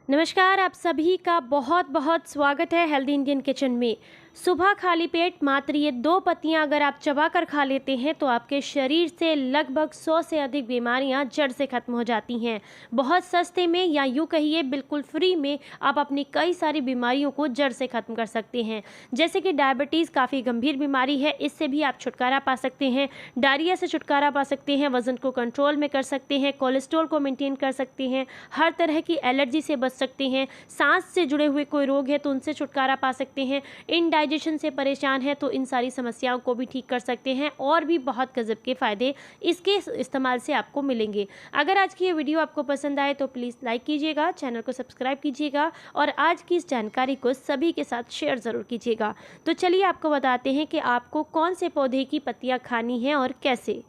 नमस्कार, आप सभी का बहुत बहुत स्वागत है हेल्दी इंडियन किचन में। सुबह खाली पेट मात्र ये 2 पत्तियां अगर आप चबाकर खा लेते हैं तो आपके शरीर से लगभग 100 से अधिक बीमारियां जड़ से खत्म हो जाती हैं। बहुत सस्ते में या यूँ कहिए बिल्कुल फ्री में आप अपनी कई सारी बीमारियों को जड़ से खत्म कर सकते हैं। जैसे कि डायबिटीज़ काफ़ी गंभीर बीमारी है, इससे भी आप छुटकारा पा सकते हैं। डायरिया से छुटकारा पा सकते हैं, वज़न को कंट्रोल में कर सकते हैं, कोलेस्ट्रॉल को मेंटेन कर सकते हैं, हर तरह की एलर्जी से बच सकते हैं। सांस से जुड़े हुए कोई रोग है तो उनसे छुटकारा पा सकते हैं। इंडाइजेशन से परेशान है तो इन सारी समस्याओं को भी ठीक कर सकते हैं और भी बहुत गजब के फ़ायदे इसके इस्तेमाल से आपको मिलेंगे। अगर आज की ये वीडियो आपको पसंद आए तो प्लीज़ लाइक कीजिएगा, चैनल को सब्सक्राइब कीजिएगा और आज की इस जानकारी को सभी के साथ शेयर ज़रूर कीजिएगा। तो चलिए आपको बताते हैं कि आपको कौन से पौधे की पत्तियाँ खानी हैं और कैसे।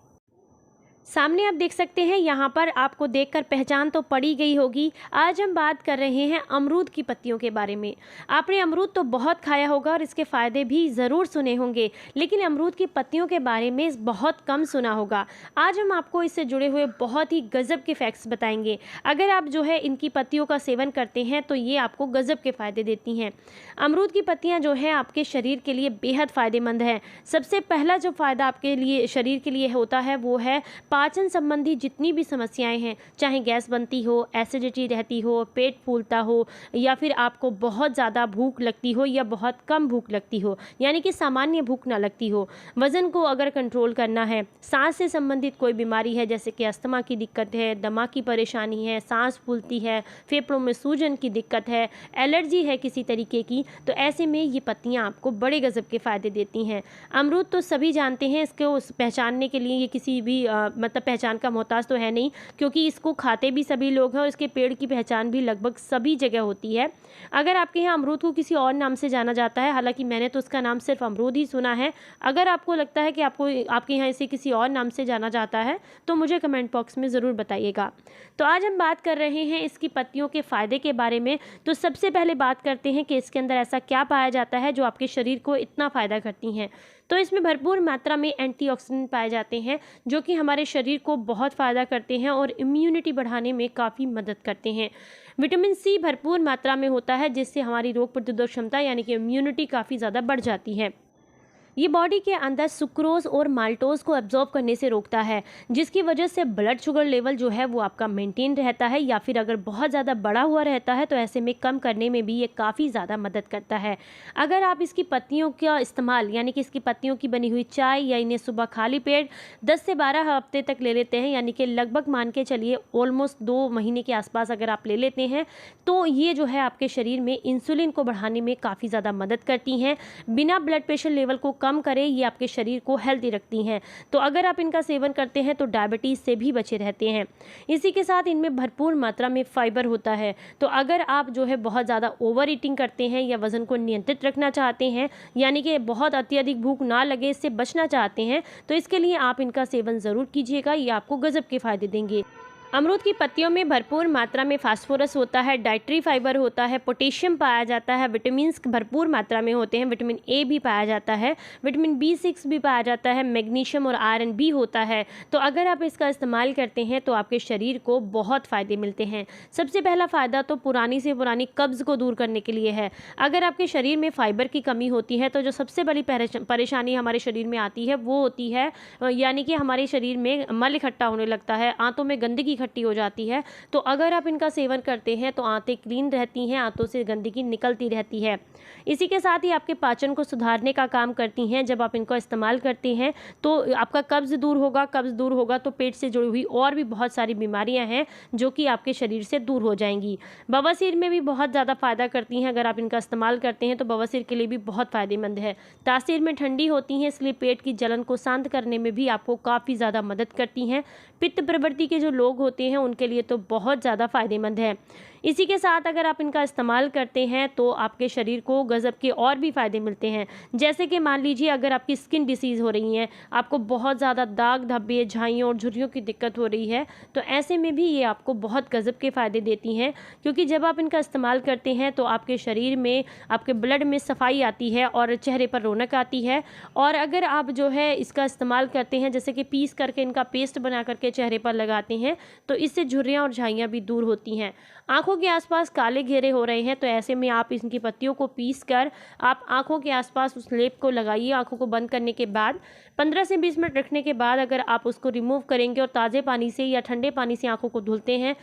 सामने आप देख सकते हैं, यहाँ पर आपको देखकर पहचान तो पड़ी गई होगी। आज हम बात कर रहे हैं अमरूद की पत्तियों के बारे में। आपने अमरूद तो बहुत खाया होगा और इसके फ़ायदे भी ज़रूर सुने होंगे, लेकिन अमरूद की पत्तियों के बारे में बहुत कम सुना होगा। आज हम आपको इससे जुड़े हुए बहुत ही गज़ब के फैक्ट्स बताएंगे। अगर आप जो है इनकी पत्तियों का सेवन करते हैं तो ये आपको गज़ब के फ़ायदे देती हैं। अमरूद की पत्तियाँ जो हैं आपके शरीर के लिए बेहद फ़ायदेमंद हैं। सबसे पहला जो फ़ायदा आपके लिए शरीर के लिए होता है वो है पाचन संबंधी जितनी भी समस्याएं हैं, चाहे गैस बनती हो, एसिडिटी रहती हो, पेट फूलता हो या फिर आपको बहुत ज़्यादा भूख लगती हो या बहुत कम भूख लगती हो, यानी कि सामान्य भूख ना लगती हो, वज़न को अगर कंट्रोल करना है, सांस से संबंधित कोई बीमारी है जैसे कि अस्थमा की दिक्कत है, दमा की परेशानी है, सांस फूलती है, फेफड़ों में सूजन की दिक्कत है, एलर्जी है किसी तरीके की, तो ऐसे में ये पत्तियाँ आपको बड़े गज़ब के फ़ायदे देती हैं। अमरूद तो सभी जानते हैं, इसको पहचानने के लिए ये किसी भी मतलब पहचान का मोहताज तो है नहीं, क्योंकि इसको खाते भी सभी लोग हैं और इसके पेड़ की पहचान भी लगभग सभी जगह होती है। अगर आपके यहाँ अमरूद को किसी और नाम से जाना जाता है, हालांकि मैंने तो उसका नाम सिर्फ अमरूद ही सुना है, अगर आपको लगता है कि आपके यहाँ इसे किसी और नाम से जाना जाता है तो मुझे कमेंट बॉक्स में ज़रूर बताइएगा। तो आज हम बात कर रहे हैं इसकी पत्तियों के फ़ायदे के बारे में। तो सबसे पहले बात करते हैं कि इसके अंदर ऐसा क्या पाया जाता है जो आपके शरीर को इतना फ़ायदा करती हैं। तो इसमें भरपूर मात्रा में एंटीऑक्सीडेंट पाए जाते हैं जो कि हमारे शरीर को बहुत फ़ायदा करते हैं और इम्यूनिटी बढ़ाने में काफ़ी मदद करते हैं। विटामिन सी भरपूर मात्रा में होता है जिससे हमारी रोग प्रतिरोधक क्षमता यानी कि इम्यूनिटी काफ़ी ज़्यादा बढ़ जाती है। ये बॉडी के अंदर सुक्रोज और माल्टोज को एब्जॉर्ब करने से रोकता है, जिसकी वजह से ब्लड शुगर लेवल जो है वो आपका मेंटेन रहता है, या फिर अगर बहुत ज़्यादा बढ़ा हुआ रहता है तो ऐसे में कम करने में भी ये काफ़ी ज़्यादा मदद करता है। अगर आप इसकी पत्तियों का इस्तेमाल यानी कि इसकी पत्तियों की बनी हुई चाय या इन्हें सुबह खाली पेट 10 से 12 हफ्ते तक ले लेते हैं, यानी कि लगभग मान के चलिए ऑलमोस्ट 2 महीने के आसपास अगर आप ले लेते हैं, तो ये जो है आपके शरीर में इंसुलिन को बढ़ाने में काफ़ी ज़्यादा मदद करती हैं। बिना ब्लड प्रेशर लेवल को कम करे ये आपके शरीर को हेल्दी रखती हैं। तो अगर आप इनका सेवन करते हैं तो डायबिटीज़ से भी बचे रहते हैं। इसी के साथ इनमें भरपूर मात्रा में फाइबर होता है। तो अगर आप जो है बहुत ज़्यादा ओवर ईटिंग करते हैं या वज़न को नियंत्रित रखना चाहते हैं, यानी कि बहुत अत्यधिक भूख ना लगे, इससे बचना चाहते हैं, तो इसके लिए आप इनका सेवन ज़रूर कीजिएगा। ये आपको गजब के फ़ायदे देंगे। अमरूद की पत्तियों में भरपूर मात्रा में फास्फोरस होता है, डाइटरी फाइबर होता है, पोटेशियम पाया जाता है, विटामिन्स भरपूर मात्रा में होते हैं, विटामिन ए भी पाया जाता है, विटामिन बी6 भी पाया जाता है, मैग्नीशियम और आयरन भी होता है। तो अगर आप इसका इस्तेमाल करते हैं तो आपके शरीर को बहुत फ़ायदे मिलते हैं। सबसे पहला फ़ायदा तो पुरानी से पुरानी कब्ज़ को दूर करने के लिए है। अगर आपके शरीर में फ़ाइबर की कमी होती है तो जो सबसे बड़ी परेशानी हमारे शरीर में आती है वो होती है यानी कि हमारे शरीर में मल इकट्ठा होने लगता है, आंतों में गंदगी इकट्ठी हो जाती है। तो अगर आप इनका सेवन करते हैं तो आंतें क्लीन रहती हैं, आंतों से गंदगी निकलती रहती है। इसी के साथ ही आपके पाचन को सुधारने का काम करती हैं। जब आप इनको इस्तेमाल करते हैं तो आपका कब्ज़ दूर होगा, कब्ज़ दूर होगा तो पेट से जुड़ी हुई और भी बहुत सारी बीमारियां हैं जो कि आपके शरीर से दूर हो जाएंगी। बवासीर में भी बहुत ज़्यादा फ़ायदा करती हैं। अगर आप इनका इस्तेमाल करते हैं तो बवासीर के लिए भी बहुत फ़ायदेमंद है। तासीर में ठंडी होती हैं, इसलिए पेट की जलन को शांत करने में भी आपको काफ़ी ज़्यादा मदद करती हैं। पित्त प्रवृत्ति के जो लोग होते हैं उनके लिए तो बहुत ज़्यादा फ़ायदेमंद है। इसी के साथ अगर आप इनका इस्तेमाल करते हैं तो आपके शरीर को गज़ब के और भी फ़ायदे मिलते हैं। जैसे कि मान लीजिए अगर आपकी स्किन डिसीज़ हो रही है, आपको बहुत ज़्यादा दाग धब्बे, झाइयों और झुर्रियों की दिक्कत हो रही है, तो ऐसे में भी ये आपको बहुत गज़ब के फ़ायदे देती हैं, क्योंकि जब आप इनका इस्तेमाल करते हैं तो आपके शरीर में, आपके ब्लड में सफाई आती है और चेहरे पर रौनक आती है। और अगर आप जो है इसका इस्तेमाल करते हैं, जैसे कि पीस करके इनका पेस्ट बना करके चेहरे पर लगाते हैं, तो इससे झुर्रियाँ और झाइयाँ भी दूर होती हैं। आँखों के आसपास काले घेरे हो रहे हैं तो ऐसे में आप इनकी पत्तियों को पीस कर आप आँखों के आसपास उस लेप को लगाइए। आँखों को बंद करने के बाद 15 से 20 मिनट रखने के बाद अगर आप उसको रिमूव करेंगे और ताज़े पानी से या ठंडे पानी से आँखों को धुलते हैं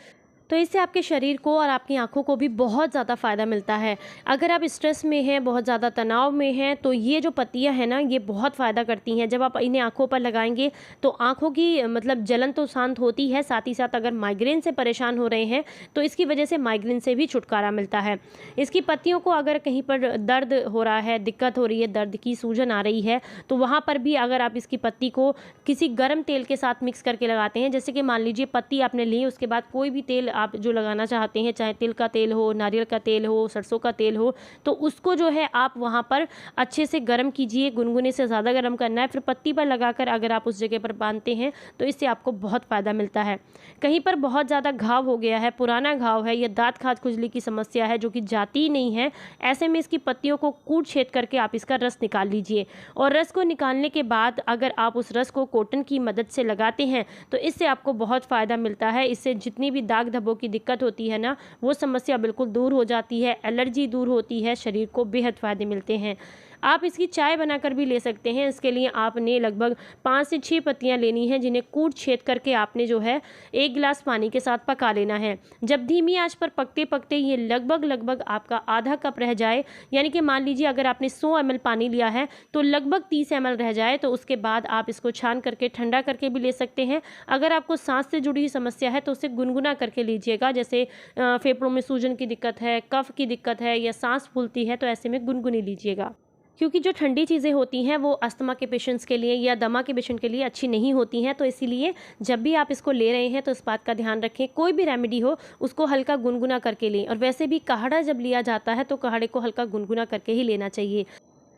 तो इससे आपके शरीर को और आपकी आँखों को भी बहुत ज़्यादा फ़ायदा मिलता है। अगर आप स्ट्रेस में हैं, बहुत ज़्यादा तनाव में हैं, तो ये जो पत्तियाँ हैं ना, ये बहुत फ़ायदा करती हैं। जब आप इन्हें आँखों पर लगाएंगे तो आँखों की मतलब जलन तो शांत होती है, साथ ही साथ अगर माइग्रेन से परेशान हो रहे हैं तो इसकी वजह से माइग्रेन से भी छुटकारा मिलता है। इसकी पत्तियों को अगर कहीं पर दर्द हो रहा है, दिक्कत हो रही है, दर्द की सूजन आ रही है, तो वहाँ पर भी अगर आप इसकी पत्ती को किसी गर्म तेल के साथ मिक्स करके लगाते हैं, जैसे कि मान लीजिए पत्ती आपने ली, उसके बाद कोई भी तेल आप जो लगाना चाहते हैं, चाहे तिल का तेल हो, नारियल का तेल हो, सरसों का तेल हो, तो उसको जो है आप वहाँ पर अच्छे से गर्म कीजिए। गुनगुने से ज़्यादा गर्म करना है, फिर पत्ती पर लगाकर अगर आप उस जगह पर बांधते हैं तो इससे आपको बहुत फ़ायदा मिलता है। कहीं पर बहुत ज़्यादा घाव हो गया है, पुराना घाव है या दाँत खाज खुजली की समस्या है जो कि जाती ही नहीं है, ऐसे में इसकी पत्तियों को कूट छेद करके आप इसका रस निकाल लीजिए। और रस को निकालने के बाद अगर आप उस रस को कॉटन की मदद से लगाते हैं तो इससे आपको बहुत फ़ायदा मिलता है। इससे जितनी भी दाग धब्बों की दिक्कत होती है ना, वो समस्या बिल्कुल दूर हो जाती है, एलर्जी दूर होती है, शरीर को बेहद फ़ायदे मिलते हैं। आप इसकी चाय बनाकर भी ले सकते हैं। इसके लिए आपने लगभग 5 से 6 पत्तियां लेनी हैं, जिन्हें कूट छेद करके आपने जो है 1 गिलास पानी के साथ पका लेना है। जब धीमी आंच पर पकते पकते ये लगभग आपका आधा कप रह जाए, यानी कि मान लीजिए अगर आपने 100 ml पानी लिया है तो लगभग 30 ml रह जाए, तो उसके बाद आप इसको छान करके ठंडा करके भी ले सकते हैं। अगर आपको सांस से जुड़ी हुई समस्या है तो उसे गुनगुना करके लीजिएगा, जैसे फेफड़ों में सूजन की दिक्कत है, कफ की दिक्कत है या सांस फूलती है, तो ऐसे में गुनगुनी लीजिएगा। क्योंकि जो ठंडी चीज़ें होती हैं वो अस्थमा के पेशेंट्स के लिए या दमा के पेशेंट के लिए अच्छी नहीं होती हैं, तो इसीलिए जब भी आप इसको ले रहे हैं तो इस बात का ध्यान रखें, कोई भी रेमेडी हो उसको हल्का गुनगुना करके लें। और वैसे भी काढ़ा जब लिया जाता है तो काढ़े को हल्का गुनगुना करके ही लेना चाहिए।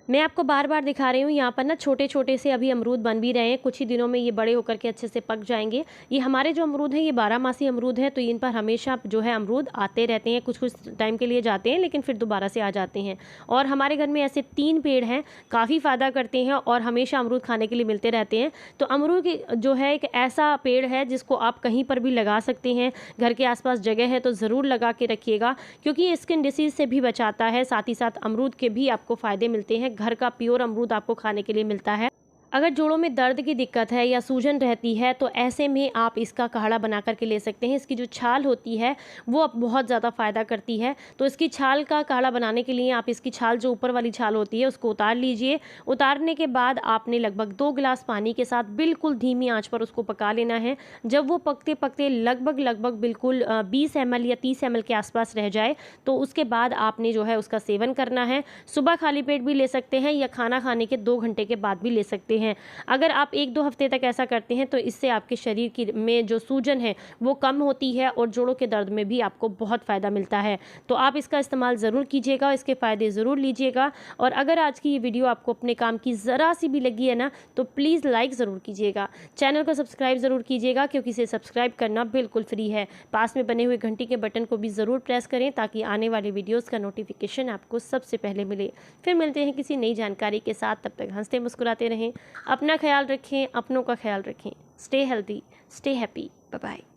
मैं आपको बार बार दिखा रही हूँ, यहाँ पर ना छोटे छोटे से अभी अमरूद बन भी रहे हैं, कुछ ही दिनों में ये बड़े होकर के अच्छे से पक जाएंगे। ये हमारे जो अमरूद हैं ये 12 मासी अमरूद हैं, तो इन पर हमेशा जो है अमरूद आते रहते हैं, कुछ कुछ टाइम के लिए जाते हैं लेकिन फिर दोबारा से आ जाते हैं। और हमारे घर में ऐसे 3 पेड़ हैं, काफ़ी फ़ायदा करते हैं और हमेशा अमरूद खाने के लिए मिलते रहते हैं। तो अमरूद जो है एक ऐसा पेड़ है जिसको आप कहीं पर भी लगा सकते हैं। घर के आसपास जगह है तो ज़रूर लगा के रखिएगा, क्योंकि ये स्किन डिसीज़ से भी बचाता है, साथ ही साथ अमरूद के भी आपको फ़ायदे मिलते हैं। घर का प्योर अमरूद आपको खाने के लिए मिलता है। अगर जोड़ों में दर्द की दिक्कत है या सूजन रहती है तो ऐसे में आप इसका काढ़ा बना करके ले सकते हैं। इसकी जो छाल होती है वो अब बहुत ज़्यादा फ़ायदा करती है, तो इसकी छाल का काढ़ा बनाने के लिए आप इसकी छाल, जो ऊपर वाली छाल होती है, उसको उतार लीजिए। उतारने के बाद आपने लगभग 2 गिलास पानी के साथ बिल्कुल धीमी आंच पर उसको पका लेना है। जब वो पकते पकते लगभग बिल्कुल 20 ml या 30 ml के आसपास रह जाए तो उसके बाद आपने जो है उसका सेवन करना है। सुबह खाली पेट भी ले सकते हैं या खाना खाने के 2 घंटे के बाद भी ले सकते हैं। अगर आप 1-2 हफ्ते तक ऐसा करते हैं तो इससे आपके शरीर की में जो सूजन है वो कम होती है और जोड़ों के दर्द में भी आपको बहुत फ़ायदा मिलता है। तो आप इसका इस्तेमाल ज़रूर कीजिएगा, इसके फ़ायदे ज़रूर लीजिएगा। और अगर आज की ये वीडियो आपको अपने काम की ज़रा सी भी लगी है ना, तो प्लीज़ लाइक ज़रूर कीजिएगा, चैनल को सब्सक्राइब ज़रूर कीजिएगा, क्योंकि इसे सब्सक्राइब करना बिल्कुल फ्री है। पास में बने हुए घंटी के बटन को भी ज़रूर प्रेस करें ताकि आने वाले वीडियोज़ का नोटिफिकेशन आपको सबसे पहले मिले। फिर मिलते हैं किसी नई जानकारी के साथ, तब तक हंसते मुस्कुराते रहें, अपना ख्याल रखें, अपनों का ख्याल रखें। Stay healthy, stay happy, bye bye.